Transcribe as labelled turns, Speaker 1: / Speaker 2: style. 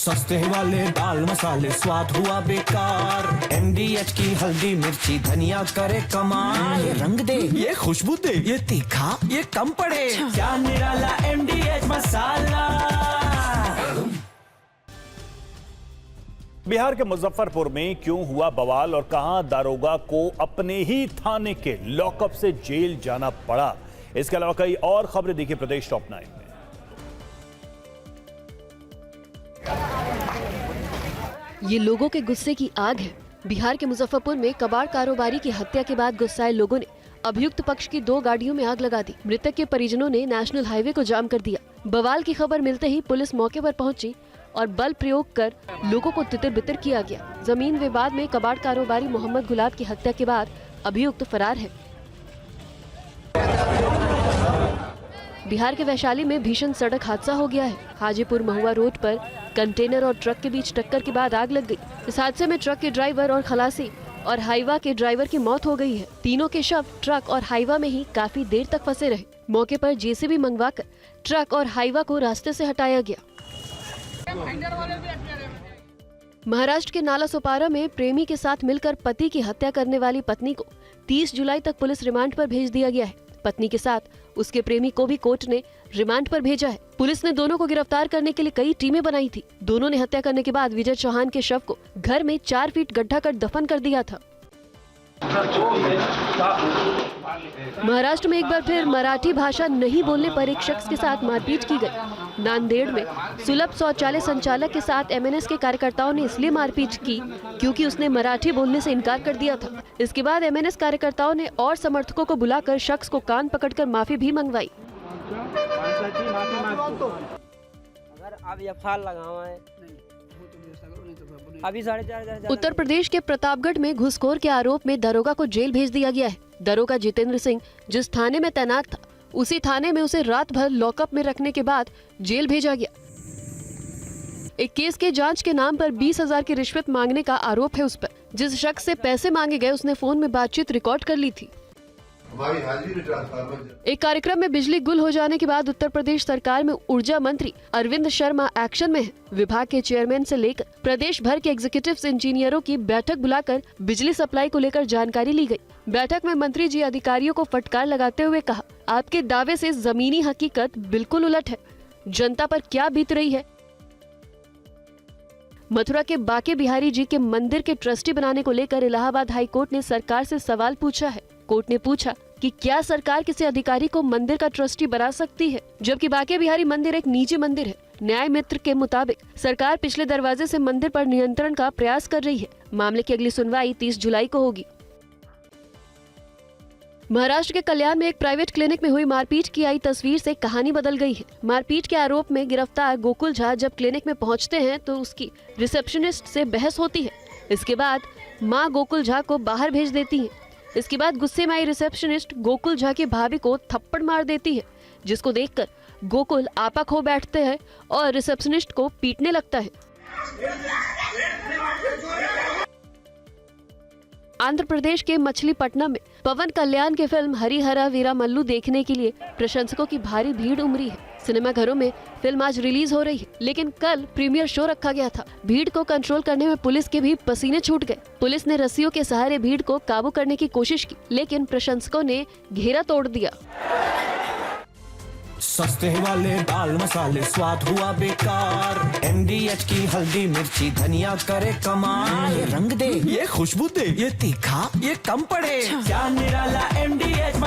Speaker 1: सस्ते वाले दाल मसाले स्वाद हुआ बेकार। MDH की हल्दी मिर्ची धनिया करे कमाल। ये रंग दे, ये खुशबू दे, ये तीखा, ये कम पड़े। क्या निराला MDH मसाला।
Speaker 2: बिहार के मुजफ्फरपुर में क्यों हुआ बवाल और कहां दारोगा को अपने ही थाने के लॉकअप से जेल जाना पड़ा, इसके अलावा कई और खबरें देखिए प्रदेश टॉप 9 में।
Speaker 3: ये लोगों के गुस्से की आग है। बिहार के मुजफ्फरपुर में कबाड़ कारोबारी की हत्या के बाद गुस्साए लोगों ने अभियुक्त पक्ष की 2 गाड़ियों में आग लगा दी। मृतक के परिजनों ने नेशनल हाईवे को जाम कर दिया। बवाल की खबर मिलते ही पुलिस मौके पर पहुंची और बल प्रयोग कर लोगों को तितर बितर किया गया। जमीन विवाद में कबाड़ कारोबारी मोहम्मद गुलाब की हत्या के बाद अभियुक्त फरार है। बिहार के वैशाली में भीषण सड़क हादसा हो गया है। हाजीपुर महुआ रोड पर कंटेनर और ट्रक के बीच टक्कर के बाद आग लग गई। इस हादसे में ट्रक के ड्राइवर और खलासी और हाईवा के ड्राइवर की मौत हो गई है। तीनों के शव ट्रक और हाईवा में ही काफी देर तक फंसे रहे। मौके पर जेसीबी मंगवाकर ट्रक और हाईवा को रास्ते से हटाया गया। महाराष्ट्र के नाला सोपारा में प्रेमी के साथ मिलकर पति की हत्या करने वाली पत्नी को 30 जुलाई तक पुलिस रिमांड पर भेज दिया गया है। पत्नी के साथ उसके प्रेमी को भी कोर्ट ने रिमांड पर भेजा है। पुलिस ने दोनों को गिरफ्तार करने के लिए कई टीमें बनाई थी। दोनों ने हत्या करने के बाद विजय चौहान के शव को घर में 4 फीट गड्ढा कर दफन कर दिया था। महाराष्ट्र में एक बार फिर मराठी भाषा नहीं बोलने पर एक शख्स के साथ मारपीट की गई। नांदेड़ में सुलभ शौचालय संचालक के साथ MNS के कार्यकर्ताओं ने इसलिए मारपीट की क्योंकि उसने मराठी बोलने से इनकार कर दिया था। इसके बाद MNS कार्यकर्ताओं ने और समर्थकों को बुलाकर शख्स को कान पकड़कर माफी भी मंगवाई।
Speaker 4: अगर आप FIR लगावा है अभी 4,500
Speaker 3: उत्तर प्रदेश के प्रतापगढ़ में घूसखोर के आरोप में दरोगा को जेल भेज दिया गया है। दरोगा जितेंद्र सिंह जिस थाने में तैनात था उसी थाने में उसे रात भर लॉकअप में रखने के बाद जेल भेजा गया। एक केस के जांच के नाम पर 20,000 की रिश्वत मांगने का आरोप है उस पर। जिस शख्स से पैसे मांगे गए उसने फोन में बातचीत रिकॉर्ड कर ली थी। एक कार्यक्रम में बिजली गुल हो जाने के बाद उत्तर प्रदेश सरकार में ऊर्जा मंत्री अरविंद शर्मा एक्शन में है। विभाग के चेयरमैन से लेकर प्रदेश भर के एग्जीक्यूटिव इंजीनियरों की बैठक बुलाकर बिजली सप्लाई को लेकर जानकारी ली गई। बैठक में मंत्री जी अधिकारियों को फटकार लगाते हुए कहा, आपके दावे से जमीनी हकीकत बिल्कुल उलट है। जनता पर क्या बीत रही है। मथुरा के बाके बिहारी जी के मंदिर के ट्रस्टी बनाने को लेकर इलाहाबाद हाई कोर्ट ने सरकार से सवाल पूछा है। कोर्ट ने पूछा कि क्या सरकार किसी अधिकारी को मंदिर का ट्रस्टी बना सकती है, जबकि बाके बिहारी मंदिर एक निजी मंदिर है। न्याय मित्र के मुताबिक सरकार पिछले दरवाजे से मंदिर पर नियंत्रण का प्रयास कर रही है। मामले की अगली सुनवाई 30 जुलाई को होगी। महाराष्ट्र के कल्याण में एक प्राइवेट क्लिनिक में हुई मारपीट की आई तस्वीर से कहानी बदल गई है। मारपीट के आरोप में गिरफ्तार गोकुल झा जब क्लिनिक में पहुंचते हैं तो उसकी रिसेप्शनिस्ट से बहस होती है। इसके बाद मां गोकुल झा को बाहर भेज देती है। इसके बाद गुस्से में आई रिसेप्शनिस्ट गोकुल झा की भाभी को थप्पड़ मार देती है, जिसको देखकर गोकुल आपा खो बैठते हैं और रिसेप्शनिस्ट को पीटने लगता है। आंध्र प्रदेश के मछलीपट्टनम में पवन कल्याण की फिल्म हरिहरा वीरा मल्लू देखने के लिए प्रशंसकों की भारी भीड़ उमड़ी है। सिनेमाघरों में फिल्म आज रिलीज हो रही है, लेकिन कल प्रीमियर शो रखा गया था। भीड़ को कंट्रोल करने में पुलिस के भी पसीने छूट गए। पुलिस ने रस्सियों के सहारे भीड़ को काबू करने की कोशिश की, लेकिन प्रशंसकों ने घेरा तोड़ दिया।
Speaker 1: सस्ते वाले दाल मसाले स्वाद हुआ बेकार। MDH की हल्दी मिर्ची धनिया करे कमाल। ये रंग दे, ये खुशबू दे, ये तीखा, ये कम पड़े। क्या निराला MDH